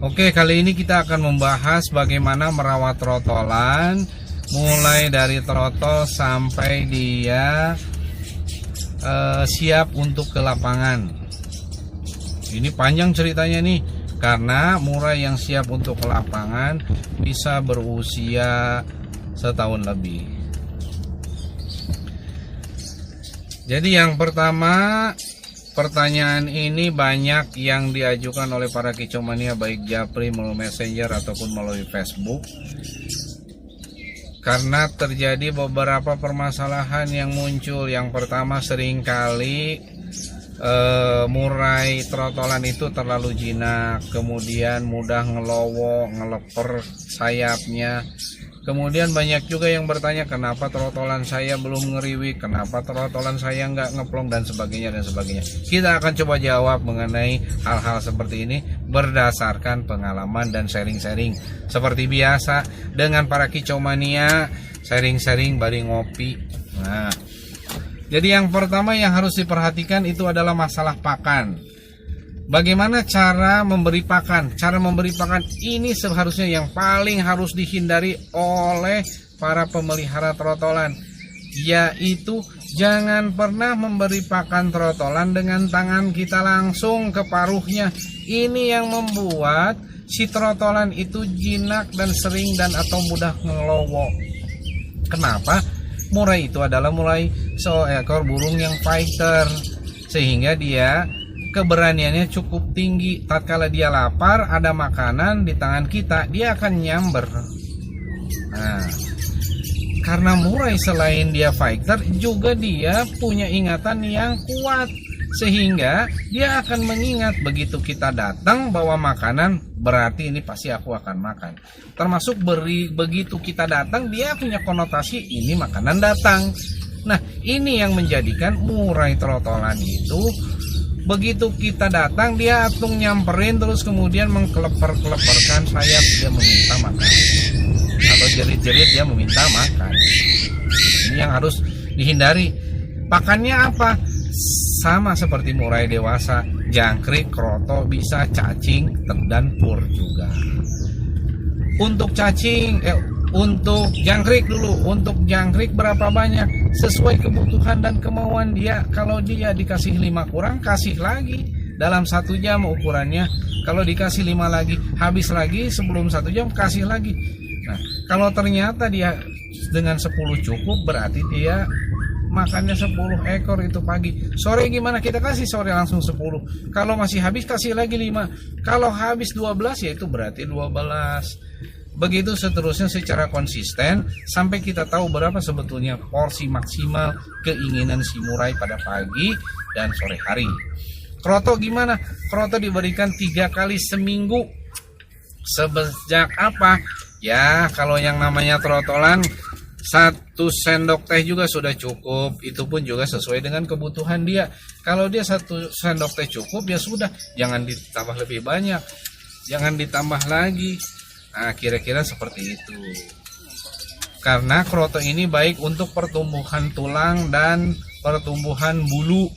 Oke, kali ini kita akan membahas bagaimana merawat trotolan, mulai dari trotol sampai dia siap untuk ke lapangan. Ini panjang ceritanya nih, karena murai yang siap untuk ke lapangan bisa berusia setahun lebih. Jadi yang pertama, pertanyaan ini banyak yang diajukan oleh para kicomania, baik japri melalui messenger ataupun melalui Facebook. Karena terjadi beberapa permasalahan yang muncul. Yang pertama, seringkali murai trotolan itu terlalu jinak, kemudian mudah ngelowo, ngeleper sayapnya. Kemudian banyak juga yang bertanya, kenapa trotolan saya belum ngeriwik, kenapa trotolan saya nggak ngeplong, dan sebagainya dan sebagainya. Kita akan coba jawab mengenai hal-hal seperti ini berdasarkan pengalaman dan sharing-sharing. Seperti biasa dengan para kicomania, sharing-sharing bari ngopi. Nah, jadi yang pertama yang harus diperhatikan itu adalah masalah pakan. Bagaimana cara memberi pakan? Cara memberi pakan ini seharusnya yang paling harus dihindari oleh para pemelihara trotolan, yaitu jangan pernah memberi pakan trotolan dengan tangan kita langsung ke paruhnya. Ini yang membuat si trotolan itu jinak dan sering dan atau mudah ngelowo. Kenapa? Murai itu adalah murai seekor burung yang fighter, sehingga dia keberaniannya cukup tinggi. Tatkala dia lapar, ada makanan di tangan kita, dia akan nyamber. Nah, karena murai selain dia fighter, juga dia punya ingatan yang kuat, sehingga dia akan mengingat begitu kita datang bawa makanan, berarti ini pasti aku akan makan. Termasuk begitu kita datang, dia punya konotasi ini makanan datang. Nah, ini yang menjadikan murai trotolan itu begitu kita datang, dia atung nyamperin, terus kemudian mengkeleper-keleperkan sayap, dia meminta makan, atau jerit-jerit dia meminta makan. Ini yang harus dihindari. Pakannya apa? Sama seperti murai dewasa, jangkrik, kroto, bisa cacing, dan pur juga. Untuk cacing, untuk jangkrik dulu. Untuk jangkrik berapa banyak? Sesuai kebutuhan dan kemauan dia. Kalau dia dikasih 5 kurang, kasih lagi. Dalam 1 jam ukurannya. Kalau dikasih 5 lagi, habis lagi. Sebelum 1 jam, kasih lagi. Nah, kalau ternyata dia dengan 10 cukup, berarti dia makannya 10 ekor itu pagi. Sore gimana? Kita kasih sore langsung 10. Kalau masih habis, kasih lagi 5. Kalau habis 12, ya itu berarti 12. Begitu seterusnya secara konsisten sampai kita tahu berapa sebetulnya porsi maksimal keinginan si murai pada pagi dan sore hari. Kroto gimana? Kroto diberikan 3 kali seminggu. Sejak apa? Ya, kalau yang namanya trotolan 1 sendok teh juga sudah cukup. Itu pun juga sesuai dengan kebutuhan dia. Kalau dia 1 sendok teh cukup, ya sudah. Jangan ditambah lebih banyak. Jangan ditambah lagi. Nah, kira-kira seperti itu. Karena kroto ini baik untuk pertumbuhan tulang dan pertumbuhan bulu.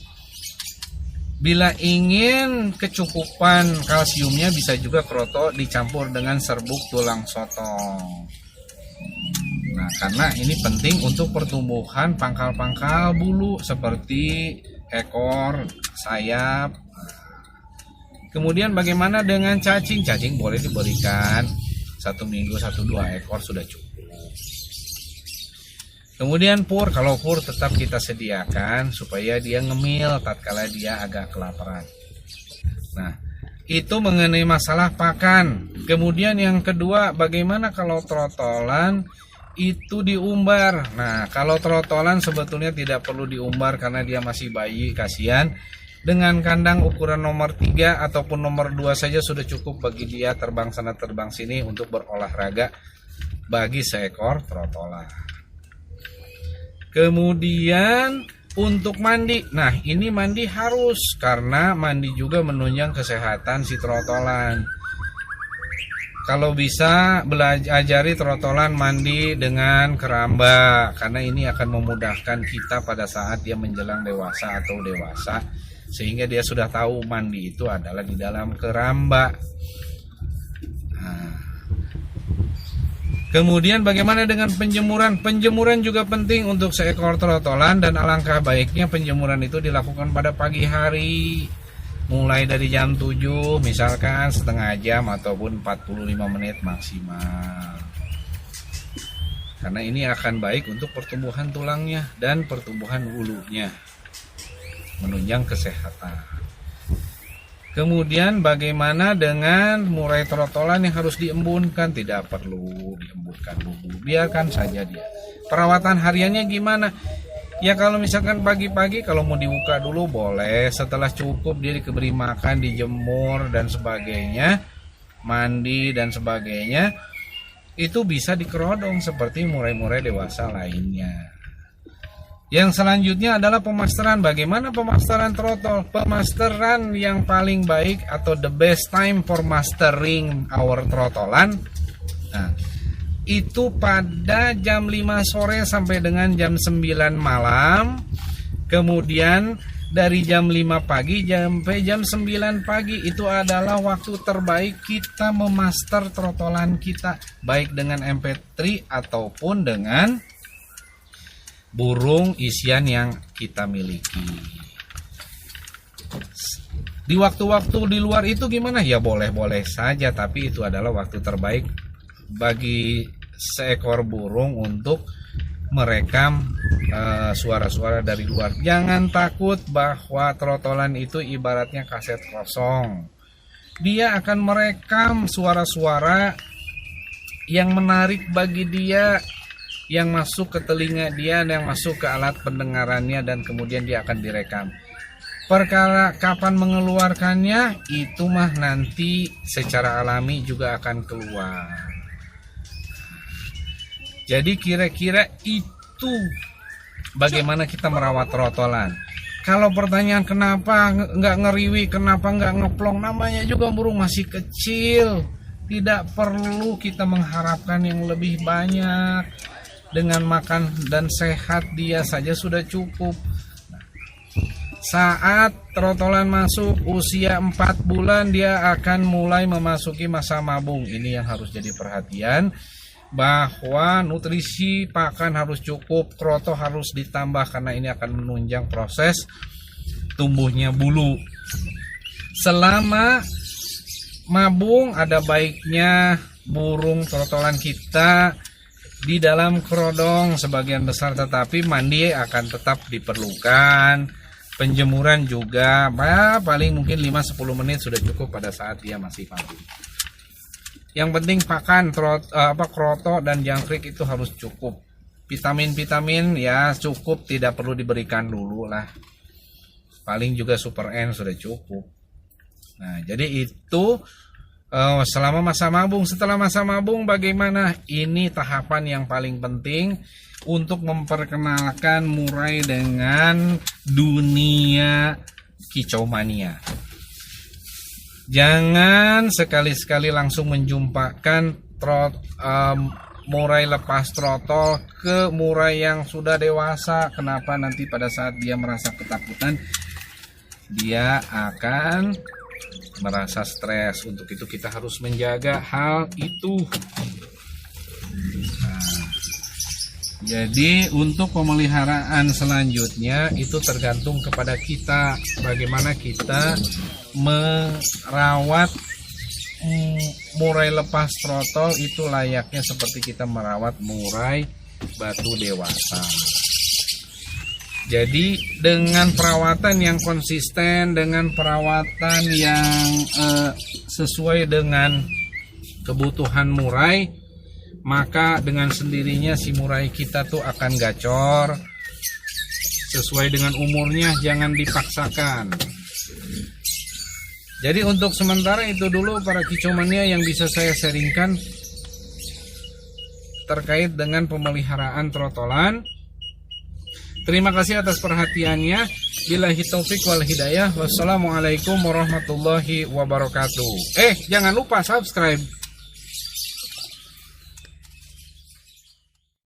Bila ingin kecukupan kalsiumnya, bisa juga kroto dicampur dengan serbuk tulang sotong. Nah, karena ini penting untuk pertumbuhan pangkal-pangkal bulu seperti ekor, sayap. Kemudian bagaimana dengan cacing? Cacing boleh diberikan 1 minggu 1-2 ekor sudah cukup. Kemudian pur, kalau pur tetap kita sediakan supaya dia ngemil tatkala dia agak kelaparan. Nah, itu mengenai masalah pakan. Kemudian yang kedua, bagaimana kalau trotolan itu diumbar? Nah, kalau trotolan sebetulnya tidak perlu diumbar karena dia masih bayi, kasihan. Dengan kandang ukuran nomor 3 ataupun nomor 2 saja sudah cukup bagi dia terbang sana terbang sini untuk berolahraga bagi seekor trotolan. Kemudian untuk mandi. Nah, ini mandi harus, karena mandi juga menunjang kesehatan si trotolan. Kalau bisa ajari trotolan mandi dengan keramba, karena ini akan memudahkan kita pada saat dia menjelang dewasa atau dewasa. Sehingga dia sudah tahu mandi itu adalah di dalam keramba. Kemudian bagaimana dengan penjemuran? Penjemuran juga penting untuk seekor trotolan, dan alangkah baiknya penjemuran itu dilakukan pada pagi hari. Mulai dari jam 7 misalkan setengah jam ataupun 45 menit maksimal. Karena ini akan baik untuk pertumbuhan tulangnya dan pertumbuhan ulunya, menunjang kesehatan. Kemudian bagaimana dengan murai trotolan yang harus diembunkan? Tidak perlu diembunkan dulu, biarkan saja dia. Perawatan hariannya gimana? Ya kalau misalkan pagi-pagi kalau mau dibuka dulu boleh, setelah cukup dia diberi makan, dijemur dan sebagainya, mandi dan sebagainya, itu bisa dikerodong seperti murai-murai dewasa lainnya. Yang selanjutnya adalah pemasteran. Bagaimana pemasteran trotol? Pemasteran yang paling baik atau the best time for mastering our trotolan, nah, itu pada jam 5 sore sampai dengan jam 9 malam. Kemudian dari jam 5 pagi sampai jam 9 pagi itu adalah waktu terbaik kita memaster trotolan kita, baik dengan MP3 ataupun dengan burung isian yang kita miliki. Di waktu-waktu di luar itu gimana? Ya boleh-boleh saja, tapi itu adalah waktu terbaik bagi seekor burung untuk merekam suara-suara dari luar. Jangan takut bahwa trotolan itu ibaratnya kaset kosong. Dia akan merekam suara-suara yang menarik bagi dia, yang masuk ke telinga dia, yang masuk ke alat pendengarannya, dan kemudian dia akan direkam. Perkara kapan mengeluarkannya itu mah nanti secara alami juga akan keluar. Jadi kira-kira itu bagaimana kita merawat trotolan. Kalau pertanyaan kenapa nggak ngeriwi, kenapa nggak ngeplong, namanya juga burung masih kecil, tidak perlu kita mengharapkan yang lebih banyak. Dengan makan dan sehat dia saja sudah cukup. Saat trotolan masuk usia 4 bulan, dia akan mulai memasuki masa mabung. Ini yang harus jadi perhatian, bahwa nutrisi pakan harus cukup, kroto harus ditambah, karena ini akan menunjang proses tumbuhnya bulu. Selama mabung ada baiknya burung trotolan kita di dalam kerodong sebagian besar, tetapi mandi akan tetap diperlukan. Penjemuran juga paling mungkin 5-10 menit sudah cukup pada saat dia masih pagi. Yang penting pakan kroto dan jangkrik itu harus cukup. Vitamin-vitamin ya cukup, tidak perlu diberikan dulu lah. Paling juga Super N sudah cukup. Nah, jadi itu selama masa mabung. Setelah masa mabung bagaimana? Ini tahapan yang paling penting untuk memperkenalkan murai dengan dunia kicau mania. Jangan sekali-sekali langsung menjumpakan murai lepas trotol ke murai yang sudah dewasa. Kenapa? Nanti pada saat dia merasa ketakutan, dia akan merasa stres. Untuk itu kita harus menjaga hal itu. Nah, jadi untuk pemeliharaan selanjutnya itu tergantung kepada kita, bagaimana kita merawat murai lepas trotol. Itu layaknya seperti kita merawat murai batu dewasa. Jadi dengan perawatan yang konsisten, dengan perawatan yang sesuai dengan kebutuhan murai, maka dengan sendirinya si murai kita tuh akan gacor. Sesuai dengan umurnya, jangan dipaksakan. Jadi untuk sementara itu dulu para kicau mania yang bisa saya sharingkan terkait dengan pemeliharaan trotolan. Terima kasih atas perhatiannya. Billahi taufik wal hidayah. Wassalamualaikum warahmatullahi wabarakatuh. Jangan lupa subscribe.